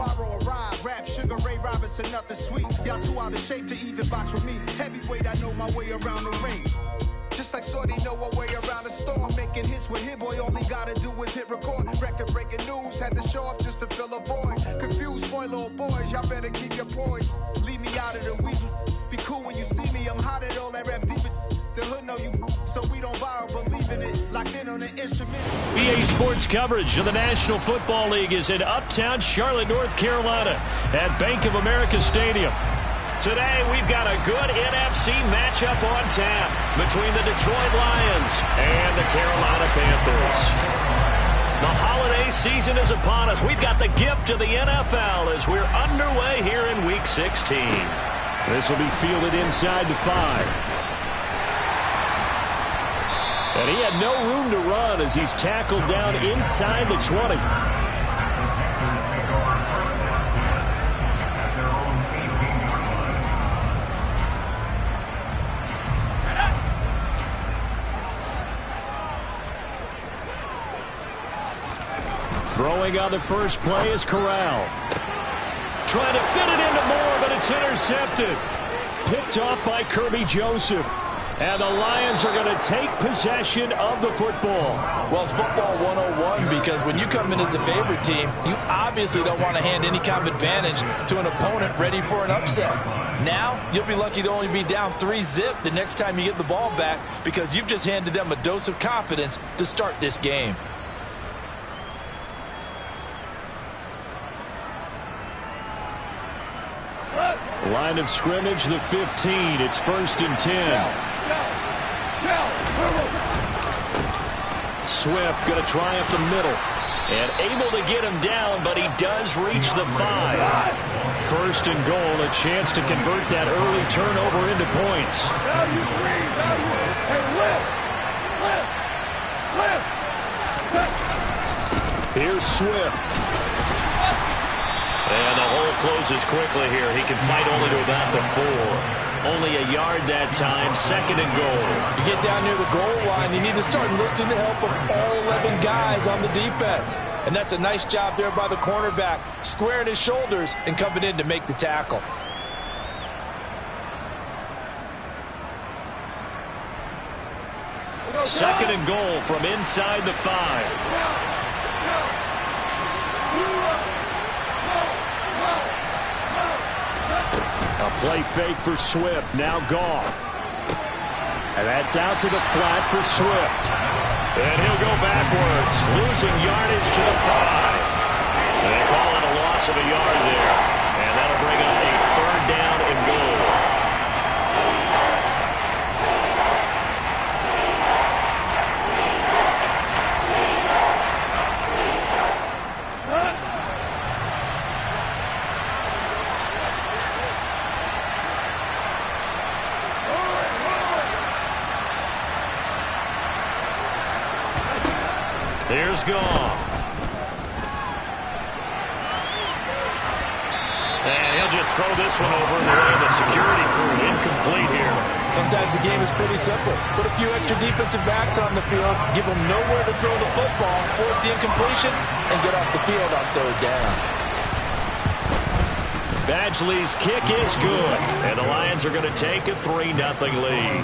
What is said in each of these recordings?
tomorrow arrive. Rap, Sugar Ray Robinson, nothing sweet. Y'all too out of shape to even box with me. Heavyweight, I know my way around the ring. Just like Shorty know a way around the storm. Making hits with Hit Boy, all he gotta do is hit record. Record breaking news, had to show up just to fill a void. Confused boy, little boys, y'all better keep your poise. Leave me out of the weasel. Be cool when you see me, I'm hot at all that rap deep. The hood know you, so we don't borrow, believe in it. Locked in on the instrument. BA Sports coverage of the National Football League is in uptown Charlotte, North Carolina at Bank of America Stadium. Today, we've got a good NFC matchup on tap between the Detroit Lions and the Carolina Panthers. The holiday season is upon us. We've got the gift of the NFL as we're underway here in Week 16. This will be fielded inside the 5. And he had no room to run as he's tackled down inside the 20. Throwing on the first play is Corral. Trying to fit it into Moore, but it's intercepted. Picked off by Kirby Joseph. And the Lions are going to take possession of the football. Well, it's football 101 because when you come in as the favorite team, you obviously don't want to hand any kind of advantage to an opponent ready for an upset. Now, you'll be lucky to only be down 3-0 the next time you get the ball back because you've just handed them a dose of confidence to start this game. Line of scrimmage, the 15. It's 1st and 10. Swift going to try up the middle. And able to get him down, but he does reach the 5. 1st and goal, a chance to convert that early turnover into points. Here's Swift. And the hole closes quickly here. He can fight only to about the 4. Only a yard that time. 2nd and goal. You get down near the goal line, you need to start enlisting the help of all 11 guys on the defense. And that's a nice job there by the cornerback, squaring his shoulders and coming in to make the tackle. Second and goal from inside the 5. A play fake for Swift. Now Goff. And that's out to the flat for Swift. And he'll go backwards, losing yardage to the 5. And they call it a loss of a yard there. And that'll bring up a 3rd down and goal. There's Goff. And he'll just throw this one over in the way of the security crew. Incomplete here. Sometimes the game is pretty simple. Put a few extra defensive backs on the field, give them nowhere to throw the football, force the incompletion, and get off the field on 3rd down. Badgley's kick is good, and the Lions are going to take a 3-0 lead.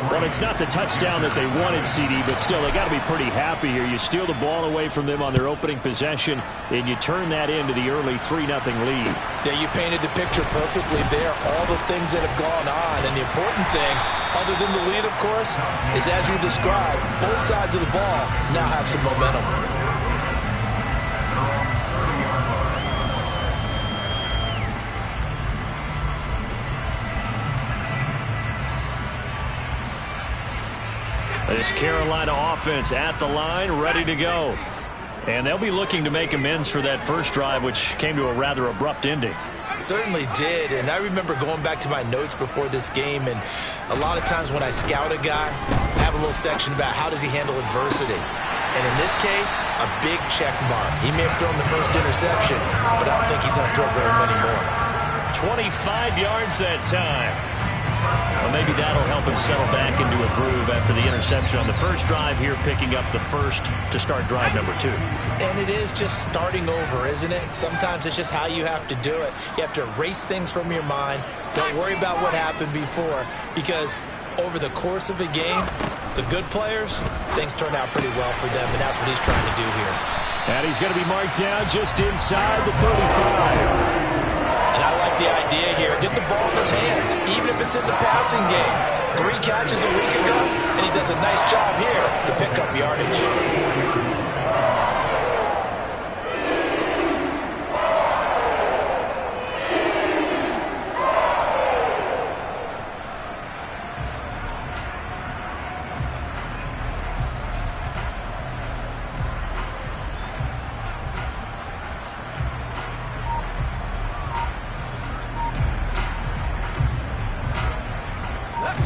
Well, it's not the touchdown that they wanted, CD, but still, they got to be pretty happy here. You steal the ball away from them on their opening possession, and you turn that into the early 3-0 lead. Yeah, you painted the picture perfectly there, all the things that have gone on, and the important thing, other than the lead, of course, is as you described, both sides of the ball now have some momentum. This Carolina offense at the line, ready to go. And they'll be looking to make amends for that first drive, which came to a rather abrupt ending. Certainly did, and I remember going back to my notes before this game, and a lot of times when I scout a guy, I have a little section about how does he handle adversity. And in this case, a big check mark. He may have thrown the first interception, but I don't think he's going to throw very many more. 25 yards that time. Well, maybe that'll help him settle back into a groove after the interception on the first drive here, picking up the first to start drive number 2. And it is just starting over, isn't it? Sometimes it's just how you have to do it. You have to erase things from your mind. Don't worry about what happened before, because over the course of a game, the good players, things turn out pretty well for them, and that's what he's trying to do here. And he's going to be marked down just inside the 35. And I like the idea here. Get the ball in his hands, even if it's in the passing game. 3 catches a week ago, and he does a nice job here to pick up yardage.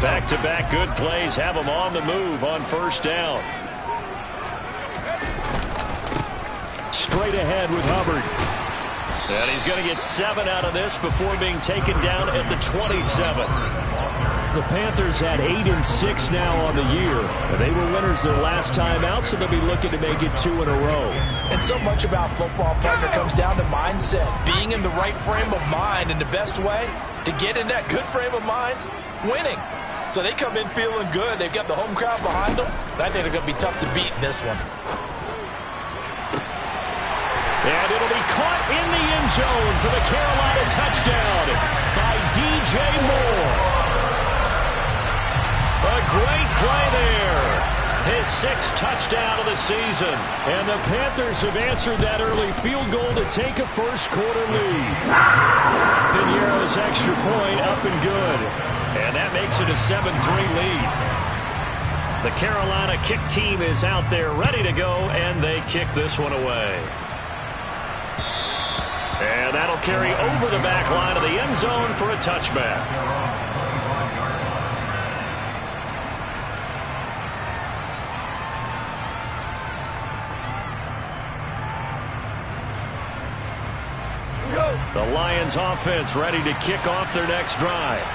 Back-to-back good plays have him on the move on first down. Straight ahead with Hubbard. And he's going to get 7 out of this before being taken down at the 27. The Panthers had 8-6 now on the year. They were winners their last time out, so they'll be looking to make it 2 in a row. And so much about football, partner, comes down to mindset. Being in the right frame of mind, and the best way to get in that good frame of mind, winning. So they come in feeling good. They've got the home crowd behind them. I think they're going to be tough to beat in this one. And it'll be caught in the end zone for the Carolina touchdown by DJ Moore. A great play there. His 6th touchdown of the season. And the Panthers have answered that early field goal to take a first-quarter lead. Piñeiro's extra point up and good. And that makes it a 7-3 lead. The Carolina kick team is out there ready to go, and they kick this one away. And that'll carry over the back line of the end zone for a touchback. The Lions offense ready to kick off their next drive.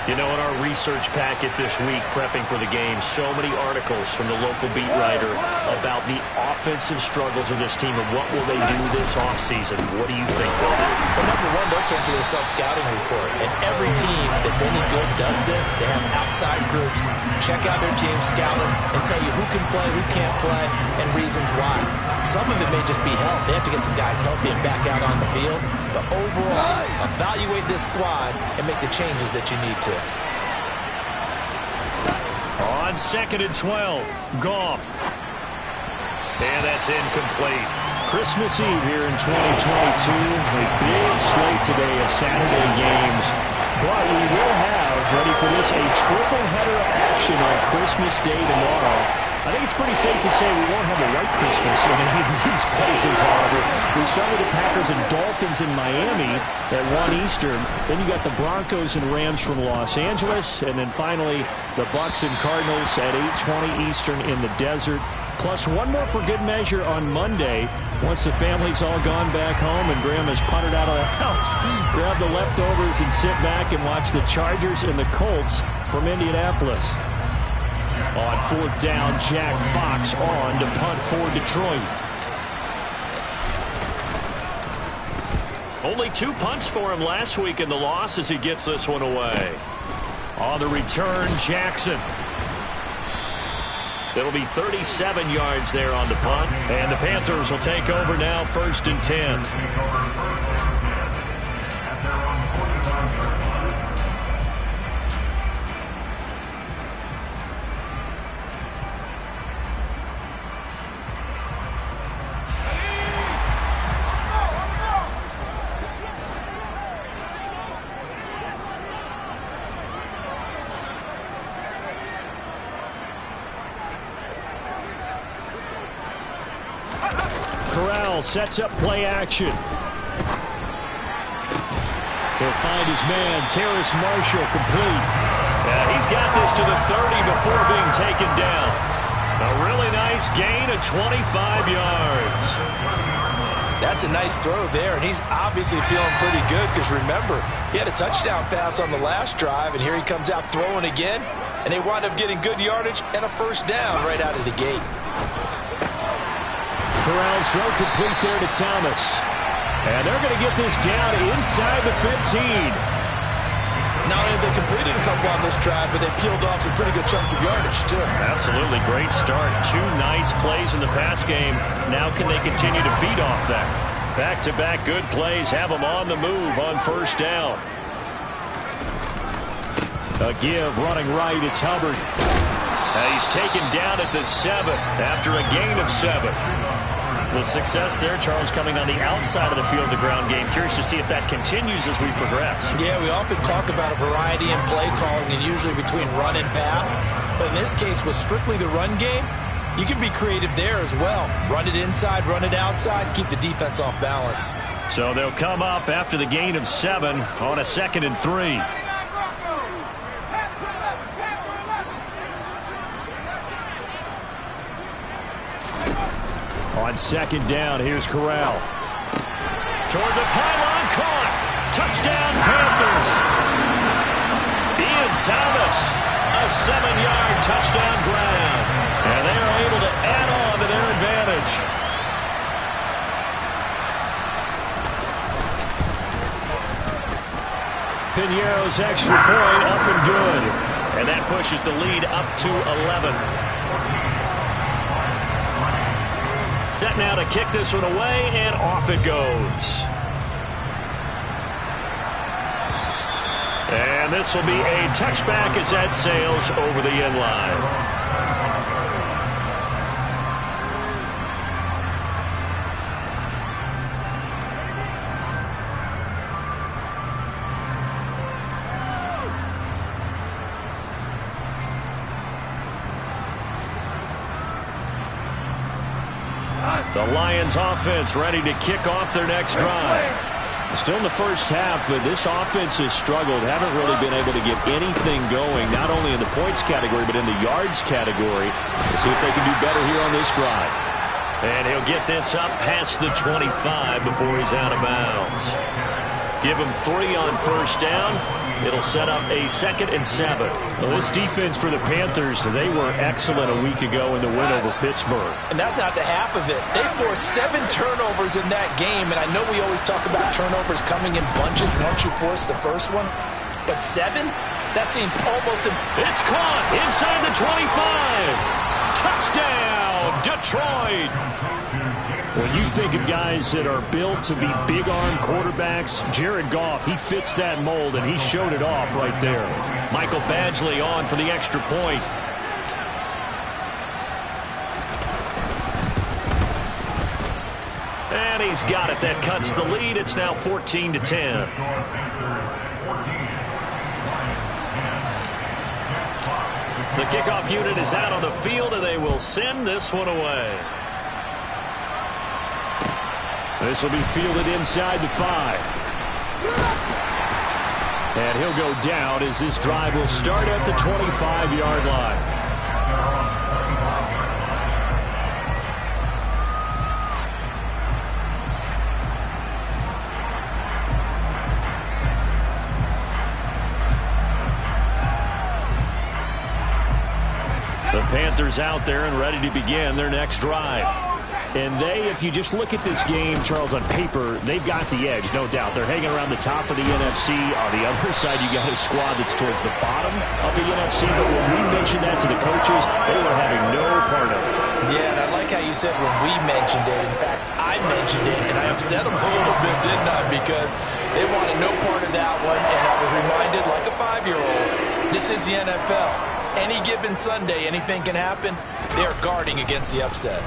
You know, in our research packet this week, prepping for the game, so many articles from the local beat writer about the offensive struggles of this team and what will they do this offseason. What do you think they'll do? Well, number one, they'll turn to their self-scouting report. And every team that's any good does this. They have outside groups. Check out their team, scout them, and tell you who can play, who can't play, and reasons why. Some of it may just be health. They have to get some guys healthy and back out on the field. But overall, evaluate this squad and make the changes that you need to. On 2nd and 12, Goff. And that's incomplete. Christmas Eve here in 2022. A big slate today of Saturday games. But we will have, ready for this, a triple header of action on Christmas Day tomorrow. I think it's pretty safe to say we won't have a white Christmas in any of these places, however. We start with the Packers and Dolphins in Miami at 1 Eastern. Then you got the Broncos and Rams from Los Angeles. And then finally, the Bucs and Cardinals at 8:20 Eastern in the desert. Plus one more for good measure on Monday. Once the family's all gone back home and Grandma's punted out of the house, grab the leftovers and sit back and watch the Chargers and the Colts from Indianapolis. On 4th down, Jack Fox on to punt for Detroit. Only 2 punts for him last week in the loss as he gets this one away. On the return, Jackson. It'll be 37 yards there on the punt. And the Panthers will take over now, 1st and 10. Sets up play action. He'll find his man, Terrace Marshall, complete. He's got this to the 30 before being taken down. A really nice gain of 25 yards. That's a nice throw there, and he's obviously feeling pretty good because, remember, he had a touchdown pass on the last drive, and here he comes out throwing again, and they wind up getting good yardage and a first down right out of the gate. Corral's throw complete there to Thomas. And they're going to get this down inside the 15. Not only have they completed a couple on this drive, but they peeled off some pretty good chunks of yardage, too. Absolutely great start. 2 nice plays in the pass game. Now can they continue to feed off that? Back-to-back good plays have them on the move on first down. A give running right. It's Hubbard. He's taken down at the 7 after a gain of 7. The success there, Charles, coming on the outside of the field of the ground game. Curious to see if that continues as we progress. Yeah, we often talk about a variety in play calling and usually between run and pass. But in this case, with strictly the run game, you can be creative there as well. Run it inside, run it outside, keep the defense off balance. So they'll come up after the gain of 7 on a 2nd and 3. On 2nd down, here's Corral. Toward the pylon, caught. Touchdown, Panthers. Ian Thomas, a 7-yard touchdown grab. And they are able to add on to their advantage. Piñeiro's extra point up and good. And that pushes the lead up to 11. Set now to kick this one away, and off it goes. And this will be a touchback as that sails over the end line. The Lions offense ready to kick off their next drive. Still in the first half, but this offense has struggled. Haven't really been able to get anything going, not only in the points category, but in the yards category. We'll see if they can do better here on this drive. And he'll get this up past the 25 before he's out of bounds. Give him 3 on first down. It'll set up a 2nd and 7. Well, this defense for the Panthers, they were excellent a week ago in the win over Pittsburgh. And that's not the half of it. They forced 7 turnovers in that game, and I know we always talk about turnovers coming in bunches once you force the first one, but 7? That seems almost... It's caught inside the 25. Touchdown, Detroit. When you think of guys that are built to be big-arm quarterbacks, Jared Goff, he fits that mold, and he showed it off right there. Michael Badgley on for the extra point. And he's got it. That cuts the lead. It's now 14-10. The kickoff unit is out on the field, and they will send this one away. This will be fielded inside the 5. And he'll go down as this drive will start at the 25-yard line. The Panthers out there and ready to begin their next drive. And they, if you just look at this game, Charles, on paper, they've got the edge, no doubt. They're hanging around the top of the NFC. On the other side, you got a squad that's towards the bottom of the NFC. But when we mentioned that to the coaches, they were having no part of it. Yeah, and I like how you said when we mentioned it. In fact, I mentioned it, and I upset them a little bit, didn't I? Because they wanted no part of that one, and I was reminded, like a 5-year-old, this is the NFL. Any given Sunday, anything can happen. They're guarding against the upset.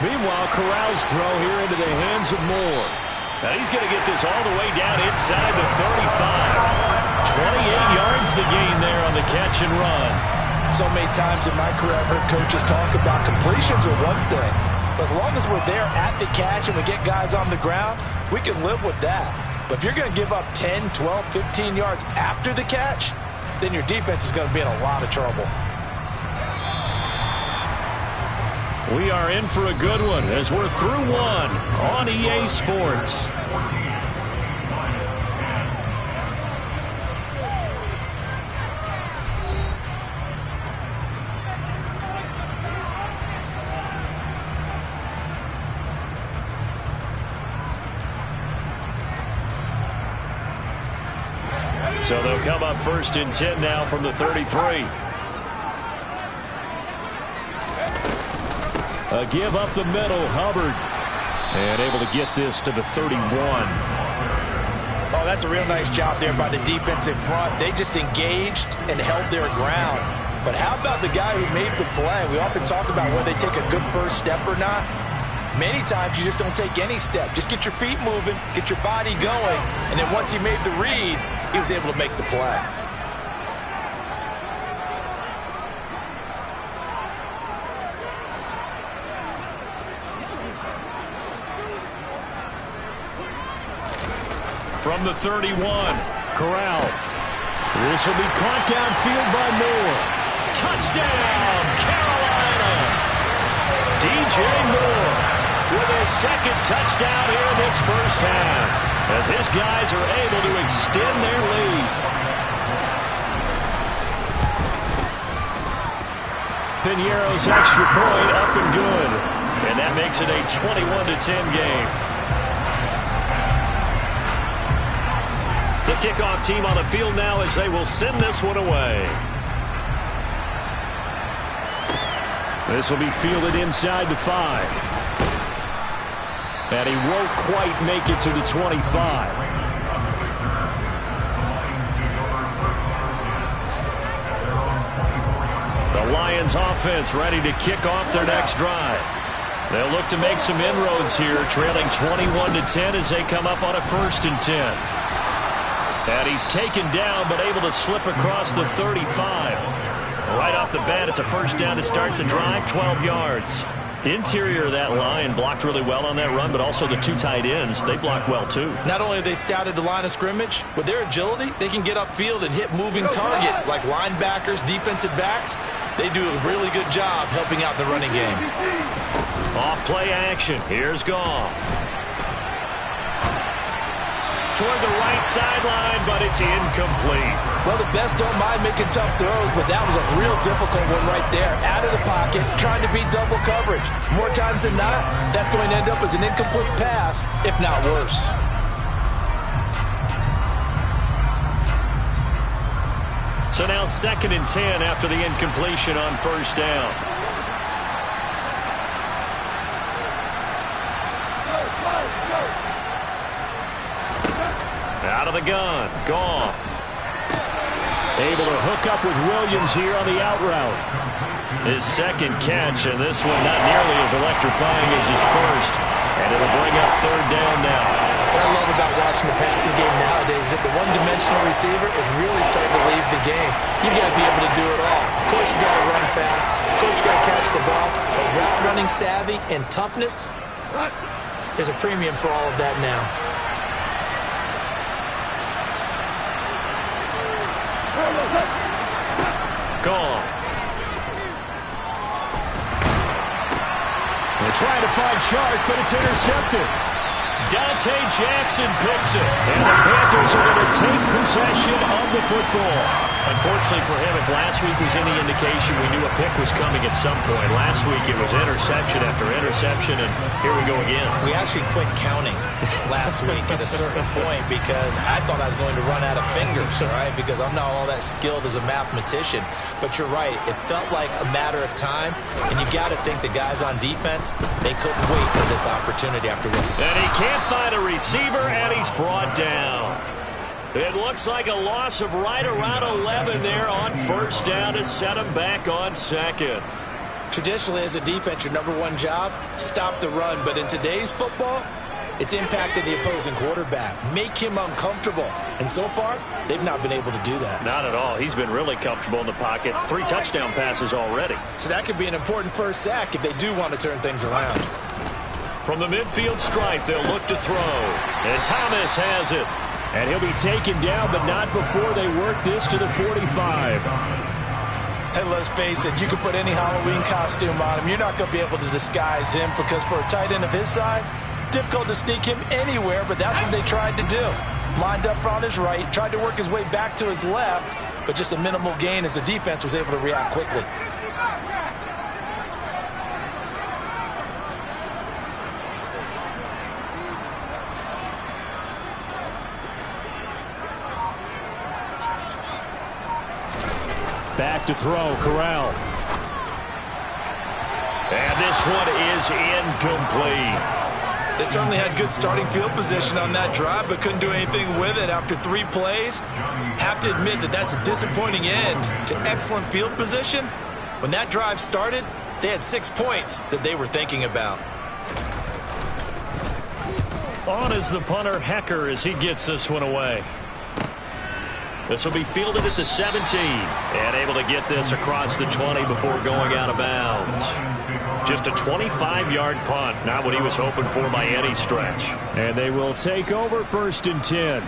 Meanwhile, Corral's throw here into the hands of Moore. Now he's going to get this all the way down inside the 35. 28 yards the gain there on the catch and run. So many times in my career I've heard coaches talk about completions are one thing. But as long as we're there at the catch and we get guys on the ground, we can live with that. But if you're going to give up 10, 12, 15 yards after the catch, then your defense is going to be in a lot of trouble. We are in for a good one as we're through one on EA Sports. So they'll come up 1st and 10 now from the 33. A give up the middle, Hubbard. And able to get this to the 31. Oh, that's a real nice job there by the defense in front. They just engaged and held their ground. But how about the guy who made the play? We often talk about whether they take a good first step or not. Many times you just don't take any step. Just get your feet moving, get your body going, and then once he made the read, he was able to make the play. From the 31, Corral. This will be caught downfield by Moore. Touchdown, Carolina! DJ Moore with his second touchdown here in this first half, as his guys are able to extend their lead. Piñeiro's extra point up and good, and that makes it a 21-10 game. The kickoff team on the field now as they will send this one away. This will be fielded inside the 5. And he won't quite make it to the 25. The Lions offense ready to kick off their next drive. They'll look to make some inroads here, trailing 21-10 as they come up on a 1st and 10. And he's taken down, but able to slip across the 35. Right off the bat, it's a first down to start the drive, 12 yards. Interior of that line blocked really well on that run, but also the 2 tight ends, they blocked well too. Not only have they scouted the line of scrimmage, with their agility, they can get upfield and hit moving targets like linebackers, defensive backs. They do a really good job helping out the running game. Off play action. Here's Goff. Toward the right sideline, but it's incomplete. Well, the best don't mind making tough throws, but that was a real difficult one right there. Out of the pocket, trying to beat double coverage. More times than not, that's going to end up as an incomplete pass, if not worse. So now 2nd and 10 after the incompletion on first down. Out of the gun, Goff. Able to hook up with Williams here on the out route. His second catch, and this one not nearly as electrifying as his first. And it'll bring up 3rd down now. What I love about watching the passing game nowadays is that the one-dimensional receiver is really starting to leave the game. You've got to be able to do it all. Of course, you've got to run fast. Of course, you've got to catch the ball. But route running savvy and toughness, there's a premium for all of that now. Gone. They're trying to find Chark, but it's intercepted. Dante Jackson picks it, and the Panthers are going to take possession of the football. Unfortunately for him, if last week was any indication, we knew a pick was coming at some point. Last week it was interception after interception, and here we go again. We actually quit counting last week at a certain point because I thought I was going to run out of fingers, all right, because I'm not all that skilled as a mathematician. But you're right, it felt like a matter of time, and you got to think the guys on defense, they couldn't wait for this opportunity after winning. And he can't find a receiver, and he's brought down. It looks like a loss of right around 11 there on first down to set him back on 2nd. Traditionally, as a defense, your number one job, stop the run. But in today's football, it's impacted the opposing quarterback. Make him uncomfortable. And so far, they've not been able to do that. Not at all. He's been really comfortable in the pocket. 3 touchdown passes already. So that could be an important first sack if they do want to turn things around. From the midfield stripe, they'll look to throw. And Thomas has it. And he'll be taken down, but not before they work this to the 45. And let's face it, you can put any Halloween costume on him. You're not going to be able to disguise him because for a tight end of his size, difficult to sneak him anywhere, but that's what they tried to do. Lined up on his right, tried to work his way back to his left, but just a minimal gain as the defense was able to react quickly. Back to throw, Corral. And this one is incomplete. They certainly had good starting field position on that drive, but couldn't do anything with it after 3 plays. Have to admit that that's a disappointing end to excellent field position. When that drive started, they had 6 points that they were thinking about. On is the punter, Hecker, as he gets this one away. This will be fielded at the 17 and able to get this across the 20 before going out of bounds. Just a 25-yard punt, not what he was hoping for by any stretch. And they will take over 1st and 10.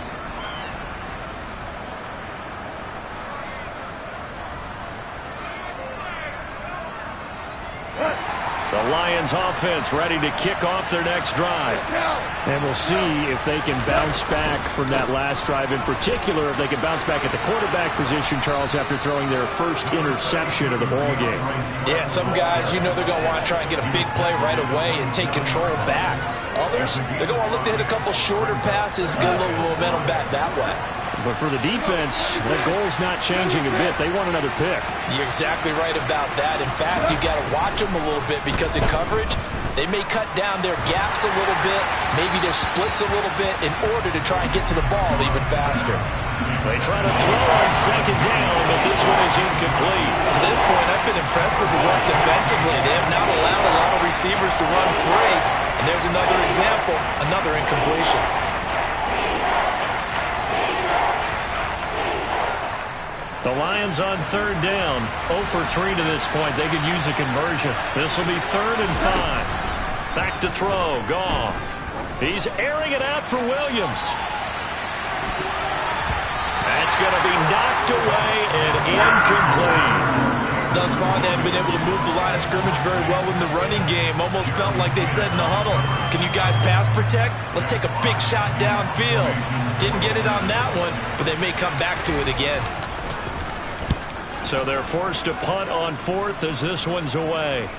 The Lions offense ready to kick off their next drive. And we'll see if they can bounce back from that last drive. In particular, if they can bounce back at the quarterback position, Charles, after throwing their first interception of the ball game. Yeah, some guys, you know they're going to want to try and get a big play right away and take control back. Others, they're going to look to hit a couple shorter passes, get a little momentum back that way. But for the defense, that goal's not changing a bit. They want another pick. You're exactly right about that. In fact, you've got to watch them a little bit because in coverage, they may cut down their gaps a little bit, maybe their splits a little bit in order to try and get to the ball even faster. They try to throw on 2nd down, but this one is incomplete. To this point, I've been impressed with the work defensively. They have not allowed a lot of receivers to run free. And there's another example, another incompletion. The Lions on 3rd down. 0 for 3 to this point. They could use a conversion. This will be 3rd and 5. Back to throw. Goff. He's airing it out for Williams. That's going to be knocked away and incomplete. Thus far, they have been able to move the line of scrimmage very well in the running game. Almost felt like they said in the huddle, can you guys pass protect? Let's take a big shot downfield. Didn't get it on that one, but they may come back to it again. So they're forced to punt on 4th as this one's away.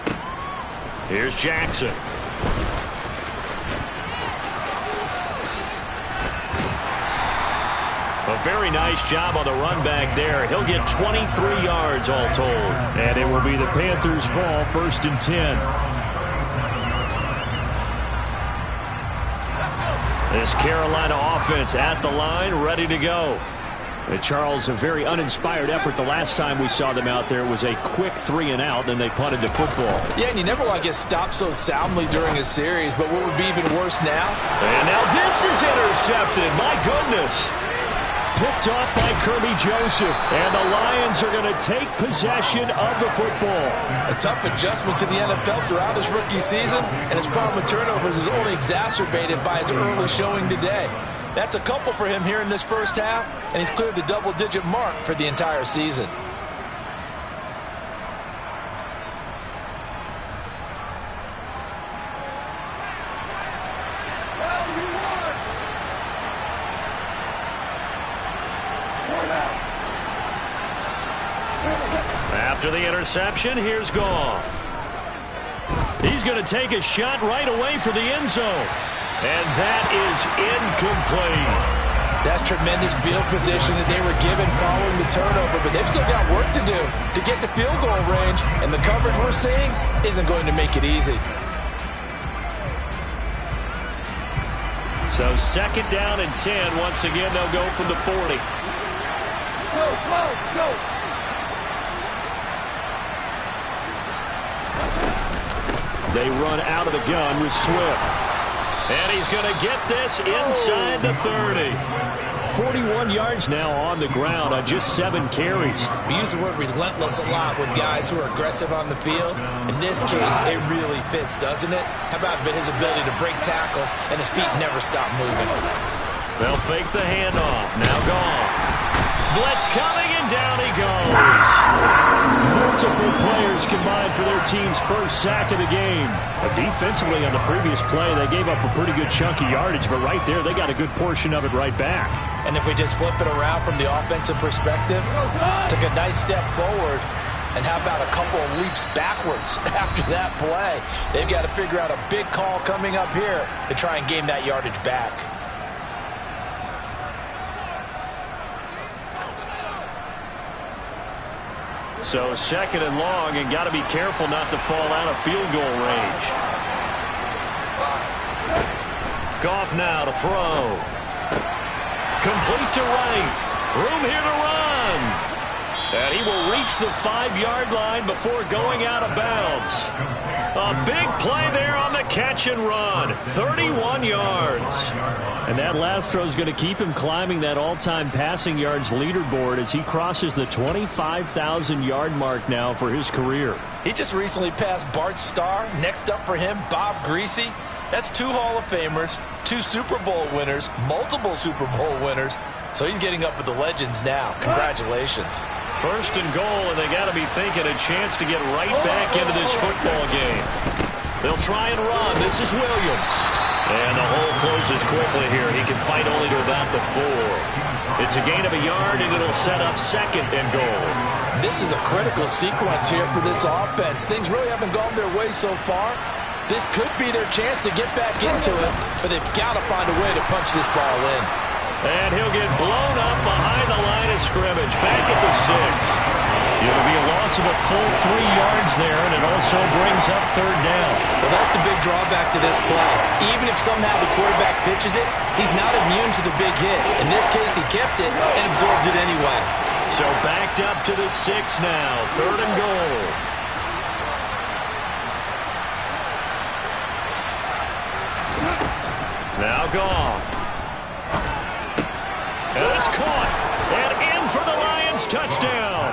Here's Jackson. A very nice job on the run back there. He'll get 23 yards all told. And it will be the Panthers' ball, 1st and 10. This Carolina offense at the line, ready to go. Charles, a very uninspired effort the last time we saw them out there. It was a quick 3 and out, and they punted the football. Yeah, and you never want to get stopped so soundly during a series, but what would be even worse now? And now this is intercepted. My goodness. Picked off by Kirby Joseph, and the Lions are going to take possession of the football. A tough adjustment to the NFL throughout his rookie season, and his problem with turnovers is only exacerbated by his early showing today. That's a couple for him here in this first half, and he's cleared the double-digit mark for the entire season. After the interception, here's Goff. He's going to take a shot right away for the end zone. And that is incomplete. That's tremendous field position that they were given following the turnover, but they've still got work to do to get to field goal range, and the coverage we're seeing isn't going to make it easy. So 2nd down and 10. Once again, they'll go from the 40. Go, go, go. They run out of the gun with Swift. And he's going to get this inside the 30. 41 yards now on the ground on just 7 carries. We use the word relentless a lot with guys who are aggressive on the field. In this case, it really fits, doesn't it? How about his ability to break tackles and his feet never stop moving? They'll fake the handoff. Now Goff. Blitz coming, and down he goes. Multiple players combined for their team's first sack of the game. But defensively on the previous play, they gave up a pretty good chunk of yardage, but right there, they got a good portion of it right back. And if we just flip it around from the offensive perspective, took a nice step forward, and how about a couple of leaps backwards after that play? They've got to figure out a big call coming up here to try and gain that yardage back. So second and long, and got to be careful not to fall out of field goal range. Goff now to throw. Complete to right. Room here to run. And he will reach the 5-yard line before going out of bounds. A big play there on the catch and run. 31 yards. And that last throw is going to keep him climbing that all-time passing yards leaderboard as he crosses the 25,000-yard mark now for his career. He just recently passed Bart Starr. Next up for him, Bob Greasy. That's 2 Hall of Famers, 2 Super Bowl winners, multiple Super Bowl winners. So he's getting up with the legends now. Congratulations. First and goal, and they got to be thinking a chance to get right back into this football game. They'll try and run. This is Williams. And the hole closes quickly here. He can fight only to about the 4. It's a gain of a yard, and it'll set up second and goal. This is a critical sequence here for this offense. Things really haven't gone their way so far. This could be their chance to get back into it, but they've got to find a way to punch this ball in. And he'll get blown up behind the line of scrimmage. Back at the 6. It'll be a loss of a full 3 yards there, and it also brings up third down. Well, that's the big drawback to this play. Even if somehow the quarterback pitches it, he's not immune to the big hit. In this case, he kept it and absorbed it anyway. So backed up to the 6 now. Third and goal. Now Goff. And it's caught. And in for the Lions touchdown.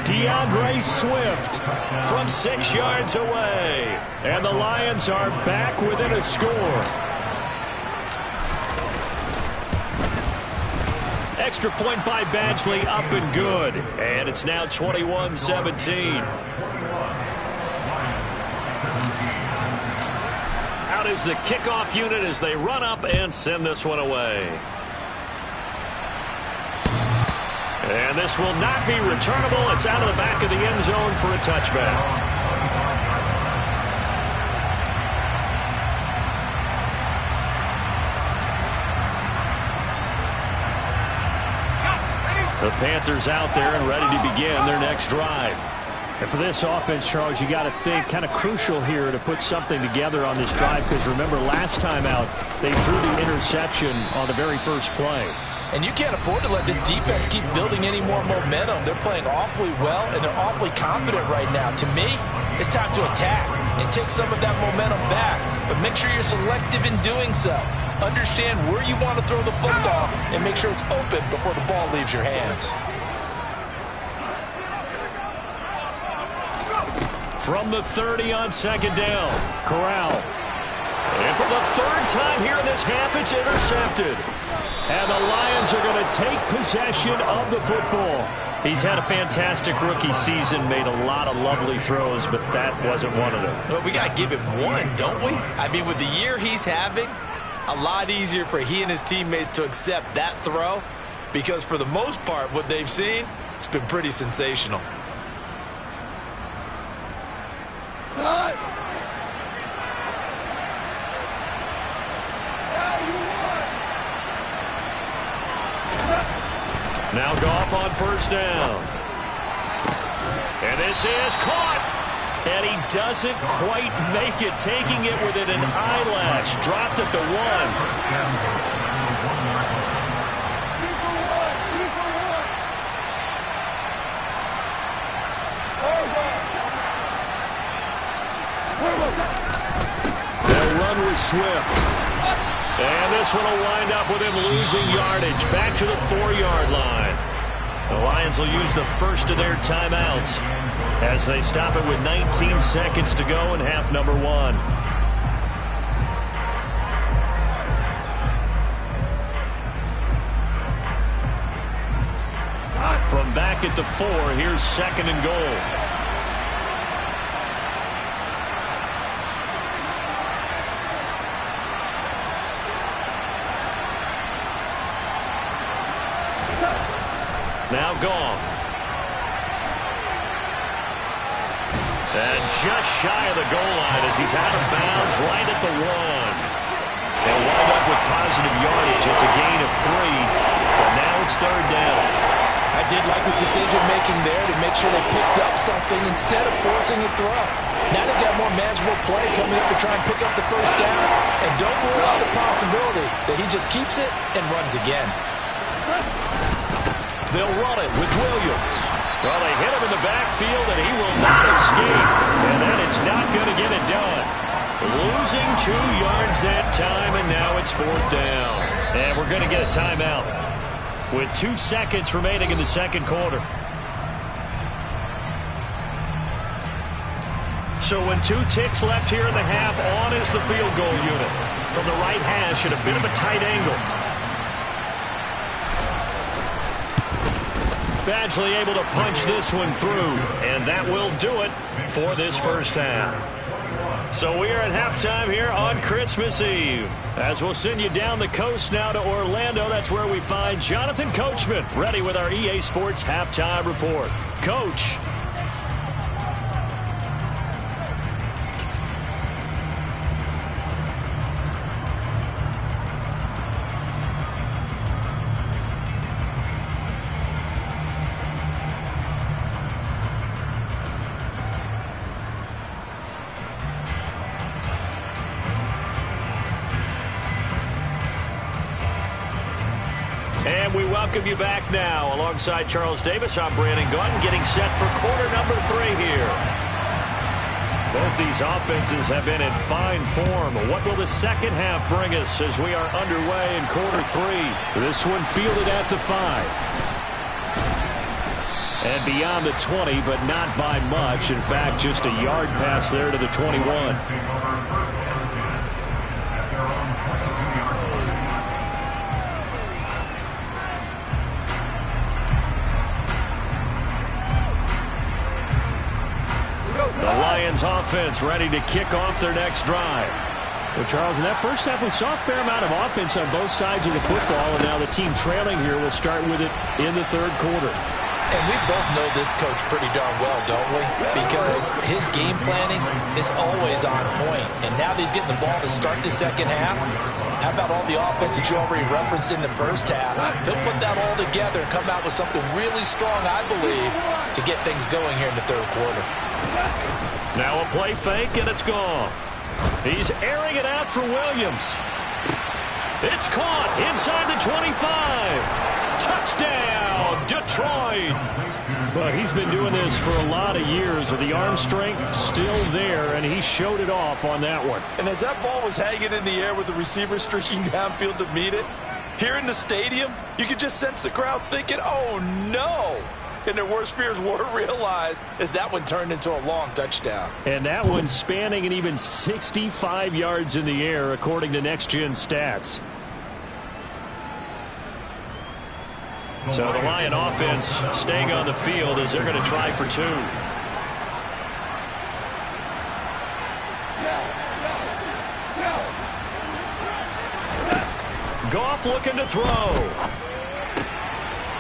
DeAndre Swift from 6 yards away. And the Lions are back within a score. Extra point by Badgley, up and good. And it's now 21-17. Out is the kickoff unit as they run up and send this one away. And this will not be returnable. It's out of the back of the end zone for a touchback. The Panthers out there and ready to begin their next drive. And for this offense, Charles, you got to think kind of crucial here to put something together on this drive, because remember last time out they threw the interception on the very first play. And you can't afford to let this defense keep building any more momentum. They're playing awfully well, and they're awfully confident right now. To me, it's time to attack and take some of that momentum back. But make sure you're selective in doing so. Understand where you want to throw the football and make sure it's open before the ball leaves your hands. From the 30 on second down, Corral. And for the 3rd time here in this half, it's intercepted. And the Lions are going to take possession of the football. He's had a fantastic rookie season, made a lot of lovely throws, but that wasn't one of them. Well, we got to give him one, don't we? I mean, with the year he's having, a lot easier for he and his teammates to accept that throw, because for the most part, what they've seen, it's been pretty sensational. Now Goff on first down. And this is caught. And he doesn't quite make it, taking it within an eyelash. Dropped at the 1. They'll run with Swift. And this one will wind up with him losing yardage. Back to the 4-yard line. The Lions will use the first of their timeouts as they stop it with 19 seconds to go in half number 1. second to 4. Here's second and goal. Now Goff. And just shy of the goal line as he's out of bounds right at the 1. They'll wind up with positive yardage. It's a gain of 3, but now it's third down. I did like his decision-making there to make sure they picked up something instead of forcing a throw. Now they've got more manageable play coming up to try and pick up the first down. And don't rule out the possibility that he just keeps it and runs again. They'll run it with Williams. Well, they hit him in the backfield, and he will not escape. And that is not going to get it done. Losing 2 yards that time, and now it's fourth down. And we're going to get a timeout with 2 seconds remaining in the second quarter. So when 2 ticks left here in the half, on is the field goal unit. From the right hash at a bit of a tight angle. Badgley able to punch this one through, and that will do it for this first half. So we are at halftime here on Christmas Eve. As we'll send you down the coast now to Orlando, that's where we find Jonathan Coachman ready with our EA Sports halftime report. Coach. And we welcome you back now. Alongside Charles Davis, I'm Brandon Gaudin, getting set for quarter number 3 here. Both these offenses have been in fine form. What will the second half bring us as we are underway in quarter 3? This one fielded at the 5. And beyond the 20, but not by much. In fact, just a yard pass there to the 21. The Lions offense ready to kick off their next drive. Well, Charles, in that first half, we saw a fair amount of offense on both sides of the football, and now the team trailing here will start with it in the third quarter. And we both know this coach pretty darn well, don't we? Because his game planning is always on point. And now that he's getting the ball to start the second half, how about all the offense that you already referenced in the first half? He'll put that all together and come out with something really strong, I believe, to get things going here in the third quarter. Now a play fake, and it's gone. He's airing it out for Williams. It's caught inside the 25. Touchdown, Detroit. But he's been doing this for a lot of years with the arm strength still there, and he showed it off on that one. And as that ball was hanging in the air with the receiver streaking downfield to meet it, here in the stadium, you could just sense the crowd thinking, oh, no. And their worst fears were realized as that one turned into a long touchdown. And that one spanning an even 65 yards in the air, according to Next Gen Stats. So the Lion offense staying on the field as they're going to try for 2. Goff looking to throw.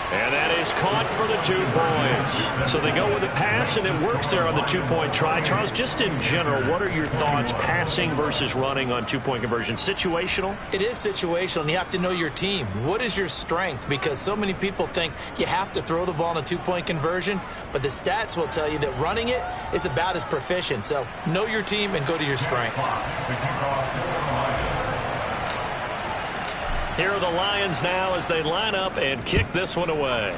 And that is caught for the 2 points. So they go with a pass, and it works there on the 2-point try. Charles, just in general, what are your thoughts passing versus running on 2-point conversion? Situational? It is situational, and you have to know your team. What is your strength? Because so many people think you have to throw the ball in a 2-point conversion, but the stats will tell you that running it is about as proficient. So know your team and go to your strength. Here are the Lions now as they line up and kick this one away.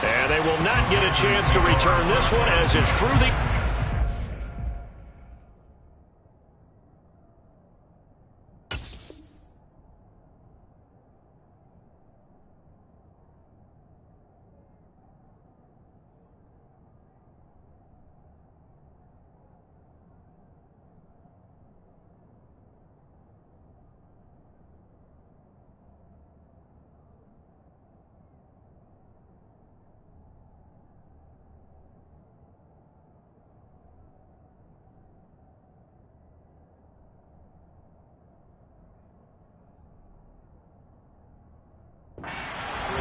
And they will not get a chance to return this one as it's through the...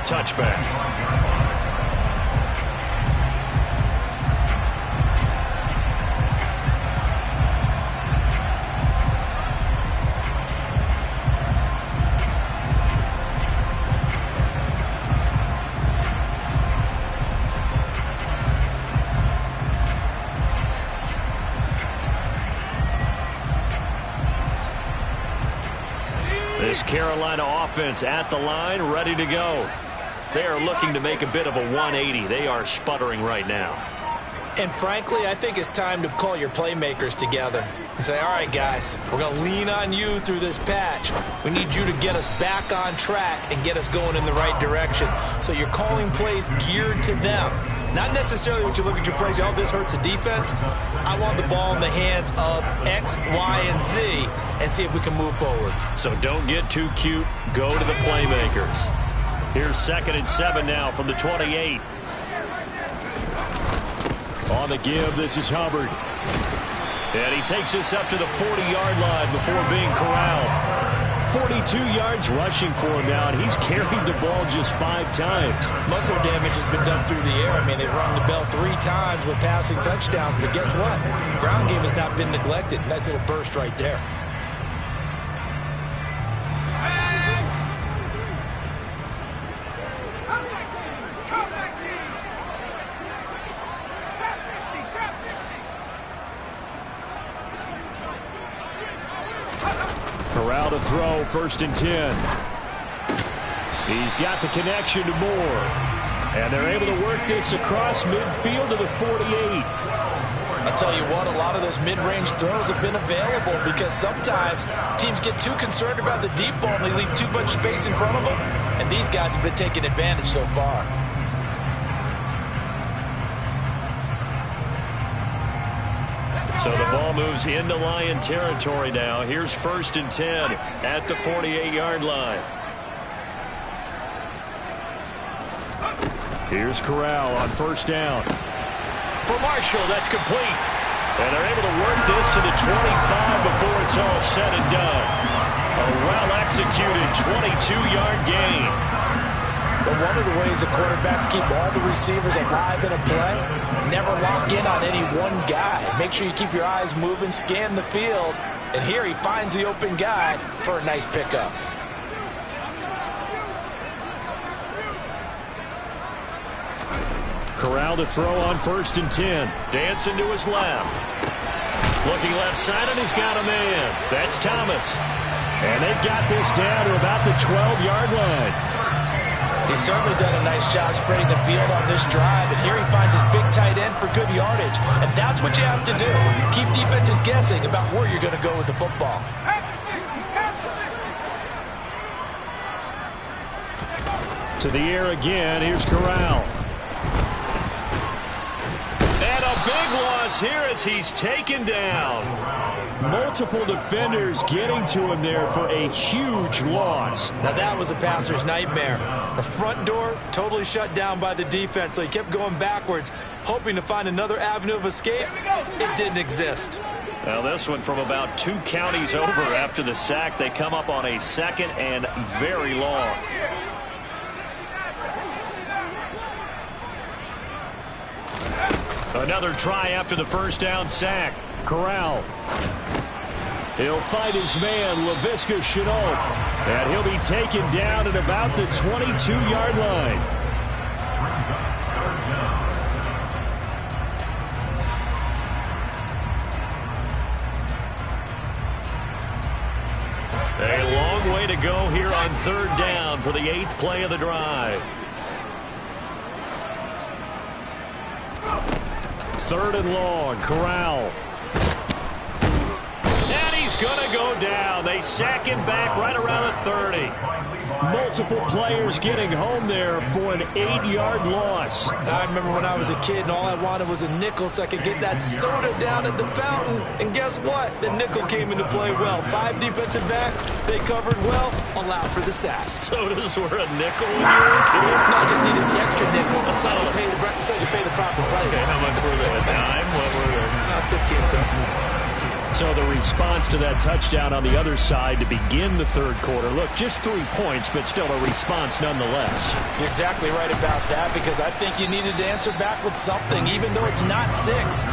touchback. This Carolina offense at the line, ready to go. They are looking to make a bit of a 180. They are sputtering right now. And frankly, I think it's time to call your playmakers together and say, all right, guys, we're going to lean on you through this patch. We need you to get us back on track and get us going in the right direction. So you're calling plays geared to them. Not necessarily when you look at your plays, oh, this hurts the defense. I want the ball in the hands of X, Y, and Z and see if we can move forward. So don't get too cute. Go to the playmakers. Here's 2nd and 7 now from the 28. On the give, this is Hubbard. And he takes this up to the 40-yard line before being corralled. 42 yards rushing for him now, and he's carried the ball just 5 times. Muscle damage has been done through the air. I mean, they've rung the bell 3 times with passing touchdowns, but guess what? The ground game has not been neglected. Nice little burst right there. Corral to throw, 1st and 10. He's got the connection to Moore. And they're able to work this across midfield to the 48. I'll tell you what, a lot of those mid-range throws have been available because sometimes teams get too concerned about the deep ball and they leave too much space in front of them. And these guys have been taking advantage so far. So the ball moves into Lion territory now. Here's 1st and 10 at the 48-yard line. Here's Corral on 1st down. For Marshall, that's complete. And they're able to work this to the 25 before it's all said and done. A well-executed 22-yard gain. But one of the ways the quarterbacks keep all the receivers alive in a play, never lock in on any one guy. Make sure you keep your eyes moving, scan the field, and here he finds the open guy for a nice pickup. Corral to throw on 1st and 10. Dancing to his left. Looking left side, and he's got a man. That's Thomas. And they've got this down to about the 12-yard line. He's certainly done a nice job spreading the field on this drive, and here he finds his big tight end for good yardage. And that's what you have to do. Keep defenses guessing about where you're going to go with the football. To the air again, here's Corral. And a big loss here as he's taken down. Multiple defenders getting to him there for a huge loss. Now that was a passer's nightmare. The front door totally shut down by the defense, so he kept going backwards, hoping to find another avenue of escape. It didn't exist. Now this one from about 2 counties over after the sack. They come up on a 2nd and very long. Another try after the 1st down sack. Corral. He'll fight his man, Laviska Shenault. And he'll be taken down at about the 22-yard line. A long way to go here on 3rd down for the 8th play of the drive. 3rd and long, Corral. And he's going to go down. They sack him back right around the 30. Multiple players getting home there for an 8-yard loss. I remember when I was a kid and all I wanted was a nickel so I could get that soda down at the fountain. And guess what? The nickel came into play well. 5 defensive backs, they covered well, allowed for the sacks. Sodas were a nickel when you were a kid? No, I just needed the extra nickel so I could pay the proper price. Okay, how much were they? A dime? What were they? About 15 cents. So the response to that touchdown on the other side to begin the third quarter. Look, just 3 points, but still a response nonetheless. You're exactly right about that, because I think you needed to answer back with something, even though it's not 6.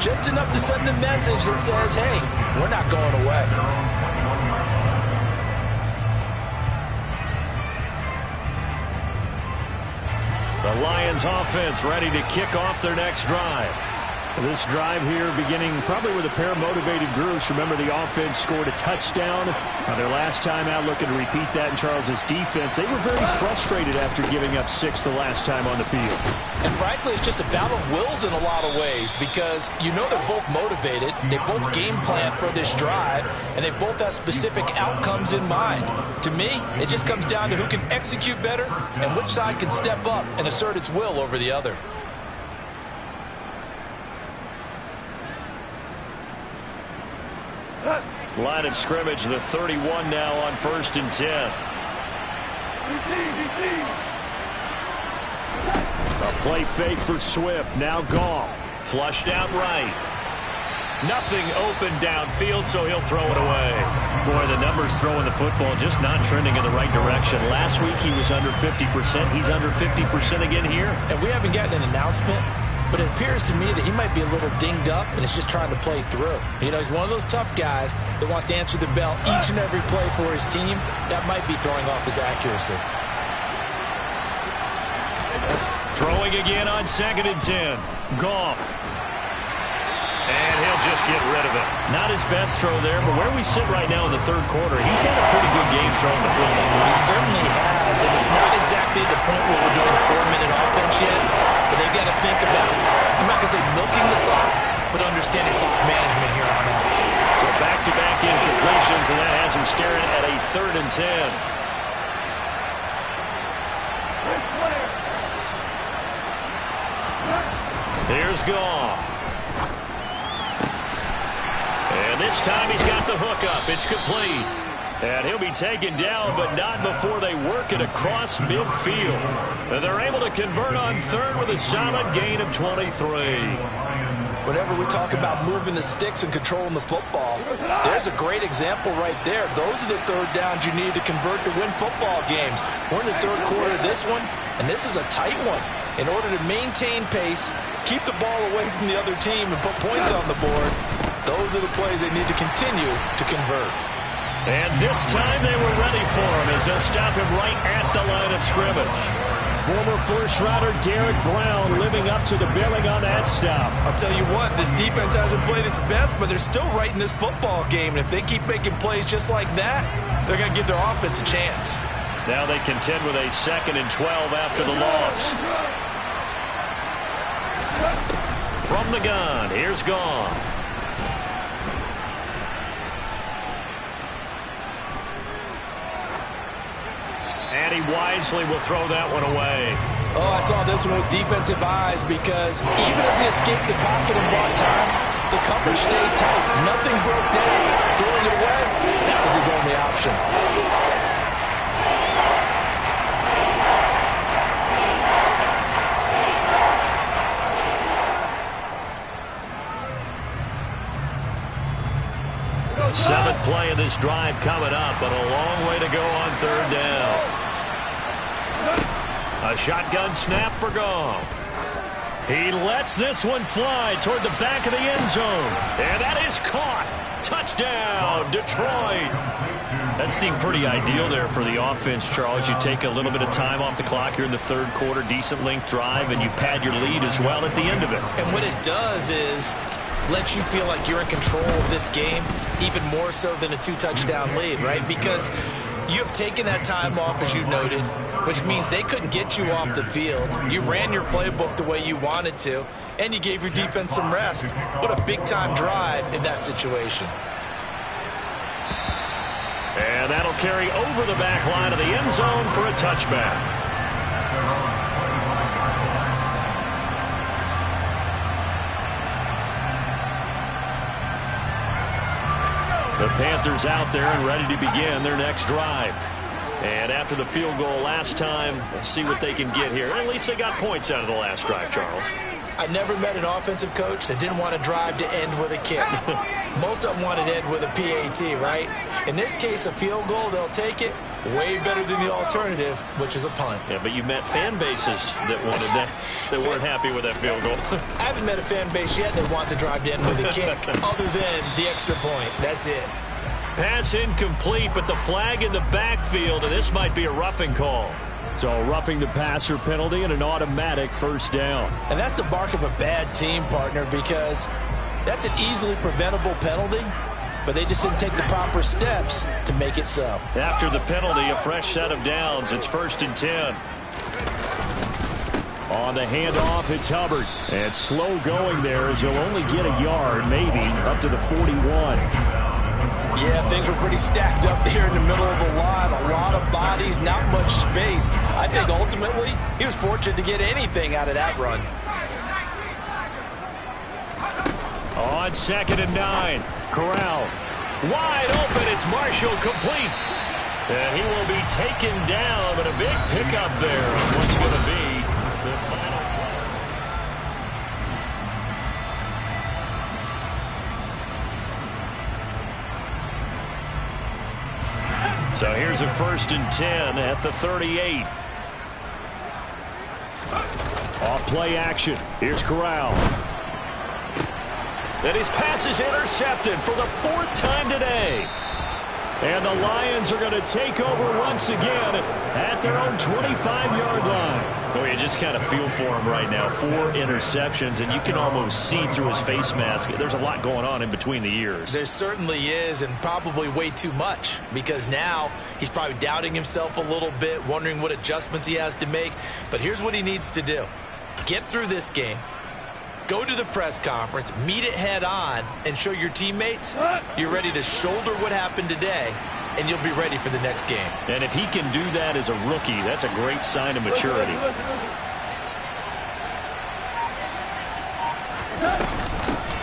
Just enough to send the message that says, hey, we're not going away. The Lions offense ready to kick off their next drive. This drive here beginning probably with a pair of motivated groups. Remember, the offense scored a touchdown their last time out, looking to repeat that in Charles's defense. They were very frustrated after giving up 6 the last time on the field. And frankly, it's just a battle of wills in a lot of ways, because you know they're both motivated, they both game plan for this drive, and they both have specific outcomes in mind. To me, it just comes down to who can execute better and which side can step up and assert its will over the other. Line of scrimmage, the 31 now on 1st and 10. A play fake for Swift. Now Goff. Flushed out right. Nothing open downfield, so he'll throw it away. Boy, the numbers throwing the football just not trending in the right direction. Last week he was under 50%. He's under 50% again here. And we haven't gotten an announcement, but it appears to me that he might be a little dinged up and is just trying to play through. You know, he's one of those tough guys that wants to answer the bell each and every play for his team. That might be throwing off his accuracy. Throwing again on 2nd and 10. Goff. And he'll just get rid of it. Not his best throw there, but where we sit right now in the third quarter, he's had a pretty good game throwing the football. He certainly has, and it's not exactly the point where we're doing 4-minute offense yet, but they've got to think about, I'm not going to say milking the clock, but understanding clock management here on out. So back-to-back incompletions, and that has him staring at a 3rd and 10. Here's Goff. And this time he's got the hook up. It's complete. And he'll be taken down, but not before they work it across midfield. And they're able to convert on 3rd with a solid gain of 23. Whenever we talk about moving the sticks and controlling the football, there's a great example right there. Those are the 3rd downs you need to convert to win football games. We're in the 3rd quarter of this one, and this is a tight one. In order to maintain pace, keep the ball away from the other team, and put points on the board, those are the plays they need to continue to convert. And this time they were ready for him as they'll stop him right at the line of scrimmage. Former first-rounder Derek Brown living up to the billing on that stop. I'll tell you what, this defense hasn't played its best, but they're still right in this football game. And if they keep making plays just like that, they're going to give their offense a chance. Now they contend with a 2nd and 12 after the loss. From the gun, here's Goff. And he wisely will throw that one away. Oh, I saw this one with defensive eyes, because even as he escaped the pocket and bought time, the coverage stayed tight. Nothing broke down. Throwing it away, that was his only option. Seventh play of this drive coming up, but a long way to go on 3rd down. A shotgun snap for Goff. He lets this one fly toward the back of the end zone. And that is caught. Touchdown, Detroit. That seemed pretty ideal there for the offense, Charles. You take a little bit of time off the clock here in the 3rd quarter, decent length drive, and you pad your lead as well at the end of it. And what it does is lets you feel like you're in control of this game, even more so than a 2-touchdown lead, right? Because you have taken that time off, as you noted, which means they couldn't get you off the field. You ran your playbook the way you wanted to, and you gave your defense some rest. What a big-time drive in that situation. And that'll carry over the back line of the end zone for a touchback. The Panthers out there and ready to begin their next drive. And after the field goal last time, we'll see what they can get here. At least they got points out of the last drive, Charles. I never met an offensive coach that didn't want to drive to end with a kick. Most of them wanted to end with a PAT, right? In this case, a field goal, they'll take it. Way better than the alternative, which is a punt. Yeah, but you met fan bases that wanted that, that weren't happy with that field goal. I haven't met a fan base yet that wants to drive to end with a kick, other than the extra point. That's it. Pass incomplete, but the flag in the backfield, and this might be a roughing call. So a roughing the passer penalty and an automatic first down. And that's the mark of a bad team, partner, because that's an easily preventable penalty, but they just didn't take the proper steps to make it so. After the penalty, a fresh set of downs. It's 1st and 10. On the handoff, it's Hubbard. And slow going there as he'll only get a yard, maybe, up to the 41. Yeah, things were pretty stacked up there in the middle of the line. A lot of bodies, not much space. I think ultimately he was fortunate to get anything out of that run. On 2nd and 9, Corral. Wide open, it's Marshall complete. And he will be taken down, but a big pickup there on what's going to be the final play. So here's a 1st and 10 at the 38. Off play action. Here's Corral. And his pass is intercepted for the 4th time today. And the Lions are going to take over once again at their own 25-yard line. Oh, you just kind of feel for him right now. 4 interceptions, and you can almost see through his face mask. There's a lot going on in between the ears. There certainly is, and probably way too much, because now he's probably doubting himself a little bit, wondering what adjustments he has to make. But here's what he needs to do. Get through this game. Go to the press conference, meet it head on, and show your teammates you're ready to shoulder what happened today, and you'll be ready for the next game. And if he can do that as a rookie, that's a great sign of maturity.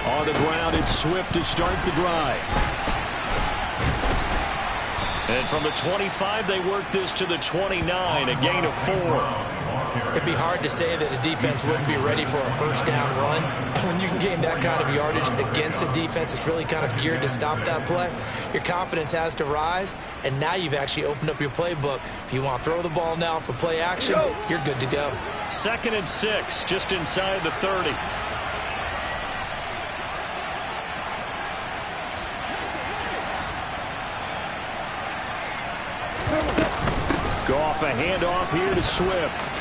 On the ground, it's Swift to start the drive. And from the 25, they work this to the 29, a gain of 4. It'd be hard to say that a defense wouldn't be ready for a first down run. When you can gain that kind of yardage against a defense that's really kind of geared to stop that play, your confidence has to rise, and now you've actually opened up your playbook. If you want to throw the ball now for play action, you're good to go. 2nd and 6, just inside the 30. Goff a handoff here to Swift.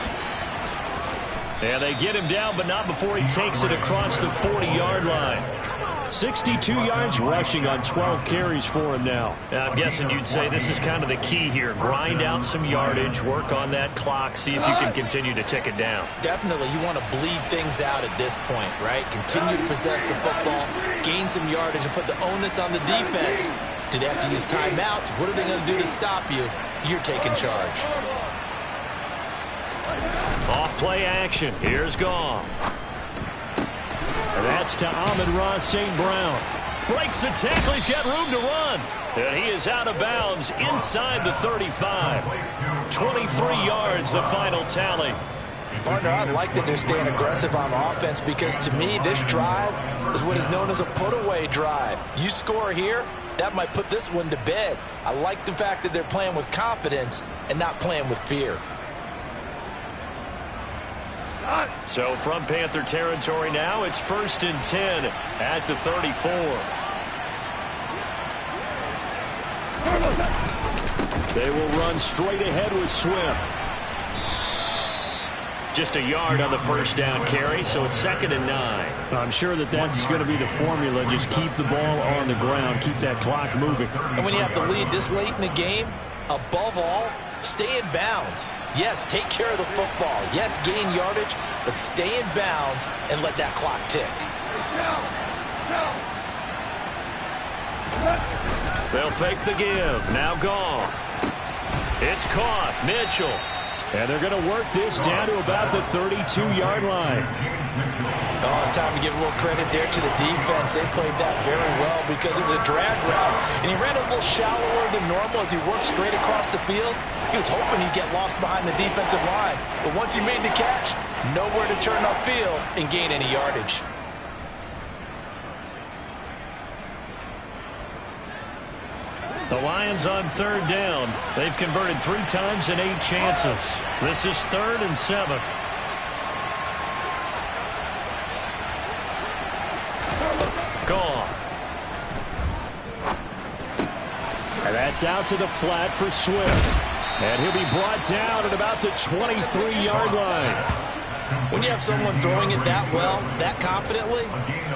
And they get him down, but not before he takes it across the 40-yard line. 62 yards rushing on 12 carries for him now. I'm guessing you'd say this is kind of the key here. Grind out some yardage, work on that clock, see if you can continue to tick it down. Definitely, you want to bleed things out at this point, right? Continue to possess the football, gain some yardage, and put the onus on the defense. Do they have to use timeouts? What are they going to do to stop you? You're taking charge. Off play action. Here's Goff. And that's to Amon-Ra St. Brown. Breaks the tackle. He's got room to run. And he is out of bounds inside the 35. 23 yards, the final tally. Partner, I like that they're staying aggressive on offense because, to me, this drive is what is known as a put-away drive. You score here, that might put this one to bed. I like the fact that they're playing with confidence and not playing with fear. So from Panther territory now, it's 1st and 10 at the 34. They will run straight ahead with Swift. Just a yard on the first down carry, so it's 2nd and 9. I'm sure that that's going to be the formula. Just keep the ball on the ground, keep that clock moving. And when you have the lead this late in the game, above all, stay in bounds. Yes, take care of the football. Yes, gain yardage, but stay in bounds and let that clock tick. They'll fake the give. Now Goff. It's caught. Mitchell. And they're going to work this down to about the 32-yard line. Oh, it's time to give a little credit there to the defense. They played that very well because it was a drag route, and he ran a little shallower than normal as he worked straight across the field. He was hoping he'd get lost behind the defensive line, but once he made the catch, nowhere to turn upfield and gain any yardage. The Lions on third down. They've converted 3 times in 8 chances. This is 3rd and 7. Gone. And that's out to the flat for Swift. And he'll be brought down at about the 23-yard line. When you have someone throwing it that well, that confidently,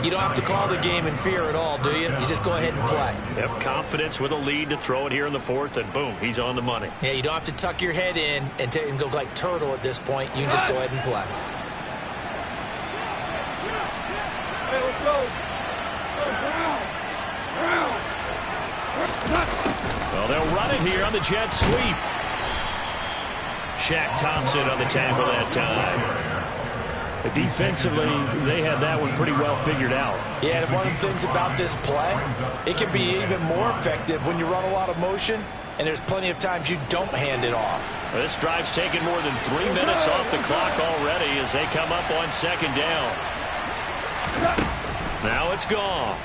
you don't have to call the game in fear at all, do you? You just go ahead and play. Yep, confidence with a lead to throw it here in the 4th, and boom, he's on the money. Yeah, you don't have to tuck your head in and go like turtle at this point. You can just go ahead and play. Hey, let's go. Well, they'll run it here on the jet sweep. Shaq Thompson on the tackle that time. Defensively, they had that one pretty well figured out. Yeah, and one of the things about this play, it can be even more effective when you run a lot of motion, and there's plenty of times you don't hand it off. This drive's taken more than 3 minutes off the clock already as they come up on 2nd down. Now it's gone.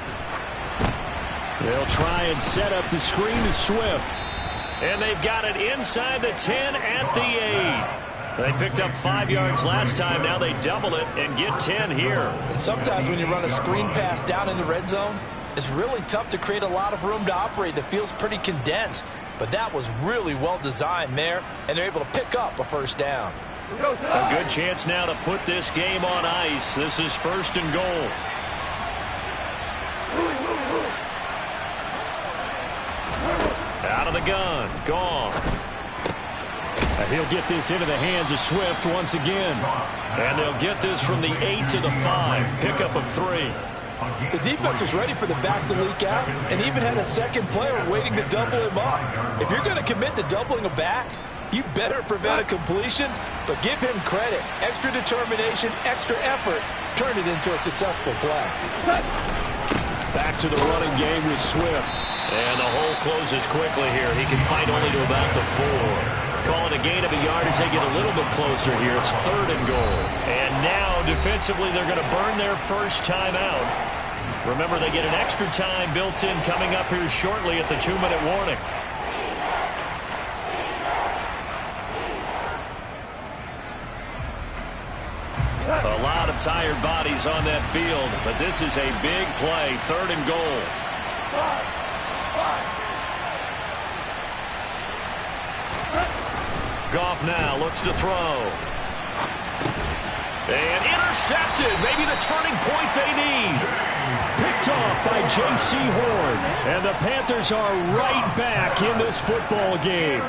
They'll try and set up the screen to Swift. And they've got it inside the 10 at the 8. They picked up 5 yards last time. Now they double it and get 10 here. And sometimes when you run a screen pass down in the red zone, it's really tough to create a lot of room to operate. The field's pretty condensed. But that was really well designed there, and they're able to pick up a 1st down. A good chance now to put this game on ice. This is 1st and goal. Out of the gun. Gone. And he'll get this into the hands of Swift once again. And they'll get this from the 8 to the 5. Pickup of 3. The defense was ready for the back to leak out and even had a second player waiting to double him up. If you're going to commit to doubling a back, you better prevent a completion, but give him credit. Extra determination, extra effort, turn it into a successful play. Back to the running game with Swift. And the hole closes quickly here. He can fight only to about the 4. Call it a gain of a yard as they get a little bit closer here. It's 3rd and goal. And now, defensively, they're going to burn their first time out. Remember, they get an extra time built in coming up here shortly at the 2-minute warning. A lot of tired bodies on that field, but this is a big play. 3rd and goal. Goff now looks to throw. And intercepted. Maybe the turning point they need. Picked off by J.C. Horn. And the Panthers are right back in this football game.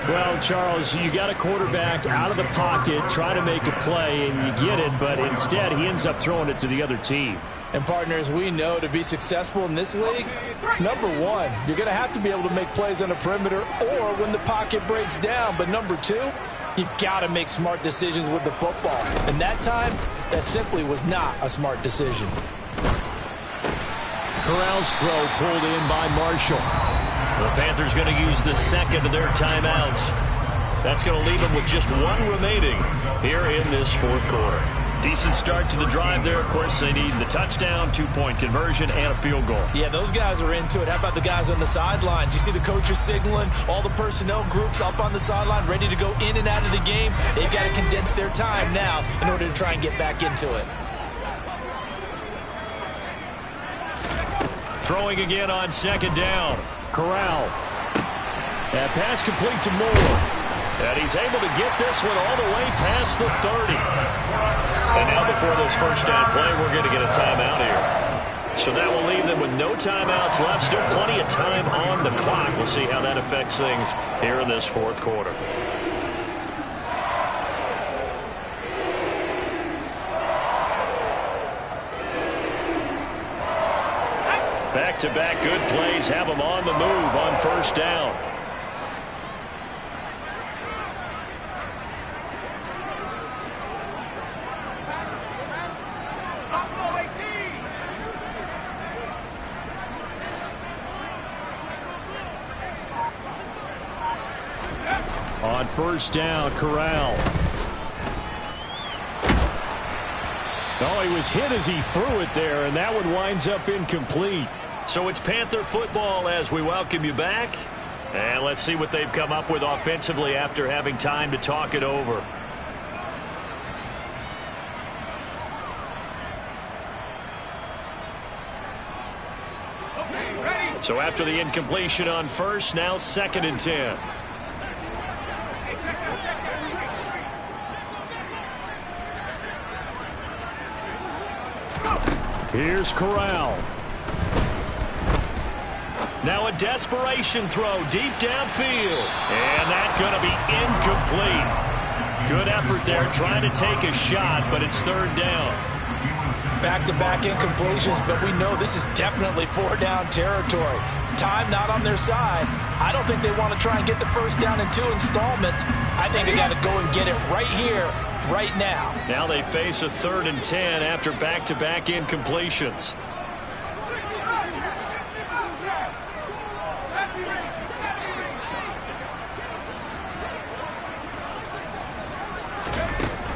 Well, Charles, you got a quarterback out of the pocket, try to make a play, and you get it, but instead he ends up throwing it to the other team. And partners, we know to be successful in this league, number one, you're going to have to be able to make plays on the perimeter or when the pocket breaks down. But number two, you've got to make smart decisions with the football. And that time, that simply was not a smart decision. Corral's throw pulled in by Marshall. The Panthers going to use the second of their timeouts. That's going to leave them with just 1 remaining here in this 4th quarter. Decent start to the drive there. Of course, they need the touchdown, 2-point conversion, and a field goal. Yeah, those guys are into it. How about the guys on the sideline? Do you see the coaches signaling? All the personnel groups up on the sideline ready to go in and out of the game. They've got to condense their time now in order to try and get back into it. Throwing again on 2nd down. Corral. That pass complete to Moore. And he's able to get this one all the way past the 30. And now before this first down play, we're going to get a timeout here. So that will leave them with no timeouts left. Still plenty of time on the clock. We'll see how that affects things here in this 4th quarter. Back-to-back good plays have them on the move on 1st down. On first down, Corral. Oh, he was hit as he threw it there, and that one winds up incomplete. So it's Panther football as we welcome you back. And let's see what they've come up with offensively after having time to talk it over. So after the incompletion on first, now 2nd and 10. Here's Corral. Now a desperation throw deep downfield. And that's going to be incomplete. Good effort there trying to take a shot, but it's 3rd down. Back-to-back incompletions, but we know this is definitely 4-down territory. Time not on their side. I don't think they want to try and get the first down in 2 installments. I think they got to go and get it right here, right now. Now they face a 3rd and 10 after back-to-back incompletions.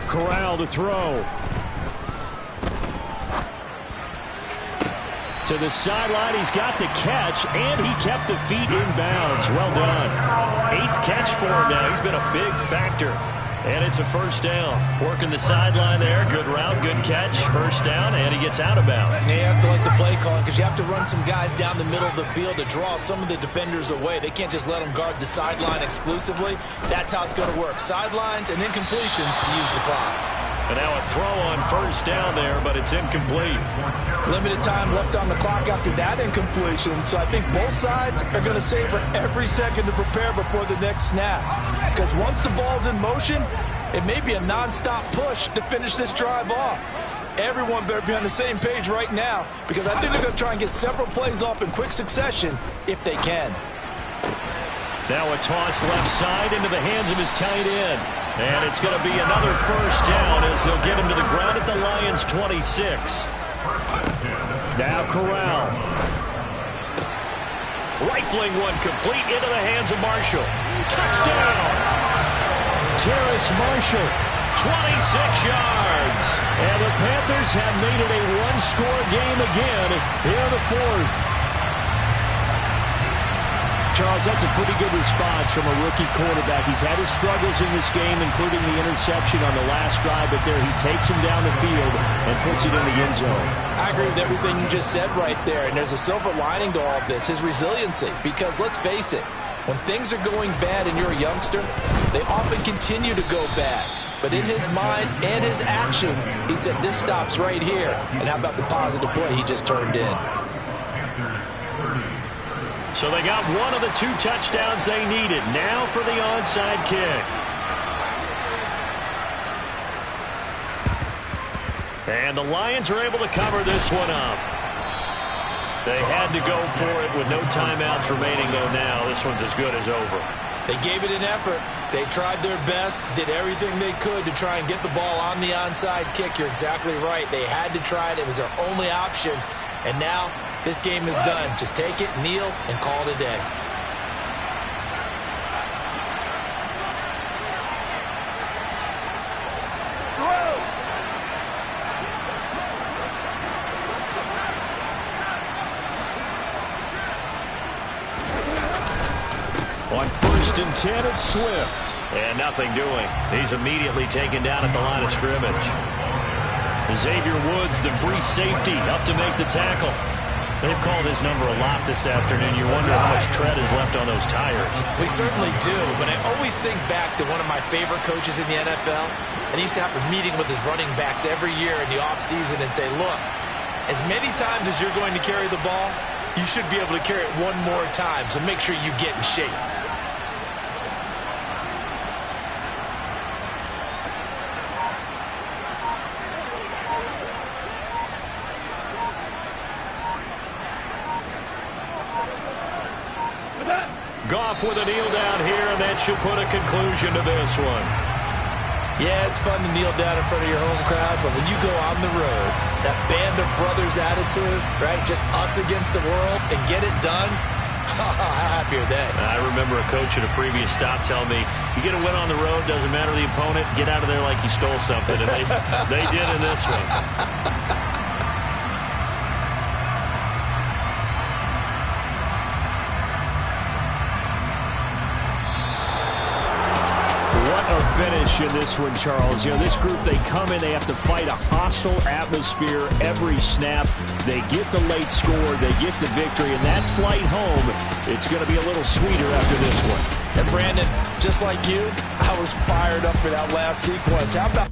Corral to throw. To the sideline, he's got the catch, and he kept the feet in bounds. Well done. 8th catch for him now. He's been a big factor. And it's a first down. Working the sideline there. Good route, good catch. First down, and he gets out of bounds. You have to like the play calling because you have to run some guys down the middle of the field to draw some of the defenders away. They can't just let them guard the sideline exclusively. That's how it's going to work. Sidelines and incompletions to use the clock. And now a throw on first down there, but it's incomplete. Limited time left on the clock after that incompletion, so I think both sides are going to savor every second to prepare before the next snap. Because once the ball's in motion, it may be a non-stop push to finish this drive off. Everyone better be on the same page right now, because I think they're going to try and get several plays off in quick succession if they can. Now a toss left side into the hands of his tight end. And it's going to be another first down as they'll get him to the ground at the Lions' 26. Now Corral. Rifling one complete into the hands of Marshall. Touchdown! Terrace Marshall, 26 yards. And the Panthers have made it a one-score game again here in the 4th. Charles, that's a pretty good response from a rookie quarterback. He's had his struggles in this game, including the interception on the last drive, but there he takes him down the field and puts it in the end zone. I agree with everything you just said right there, and there's a silver lining to all of this, his resiliency. Because let's face it, when things are going bad and you're a youngster, they often continue to go bad. But in his mind and his actions, he said, this stops right here. And how about the positive play he just turned in? So they got one of the 2 touchdowns they needed. Now for the onside kick. And the Lions are able to cover this one up. They had to go for it with no timeouts remaining, though now this one's as good as over. They gave it an effort. They tried their best, did everything they could to try and get the ball on the onside kick. You're exactly right. They had to try it. It was their only option. And now this game is done. Just take it, kneel, and call it a day. On 1st and 10, it's Swift. And nothing doing. He's immediately taken down at the line of scrimmage. Xavier Woods, the free safety, up to make the tackle. They've called his number a lot this afternoon. You wonder how much tread is left on those tires. We certainly do, but I always think back to one of my favorite coaches in the NFL, and he used to have a meeting with his running backs every year in the offseason and say, look, as many times as you're going to carry the ball, you should be able to carry it one more time, so make sure you get in shape. Goff with a kneel down here, and that should put a conclusion to this one. Yeah, it's fun to kneel down in front of your home crowd, but when you go on the road, that band of brothers attitude, right, just us against the world, and get it done, How happy are they? I remember a coach at a previous stop telling me, you get a win on the road, doesn't matter the opponent, get out of there like you stole something. And they did in this one. Finish in this one, Charles. You know, this group, they come in, they have to fight a hostile atmosphere every snap. They get the late score, they get the victory, and that flight home, it's going to be a little sweeter after this one. And Brandon, just like you, I was fired up for that last sequence. How about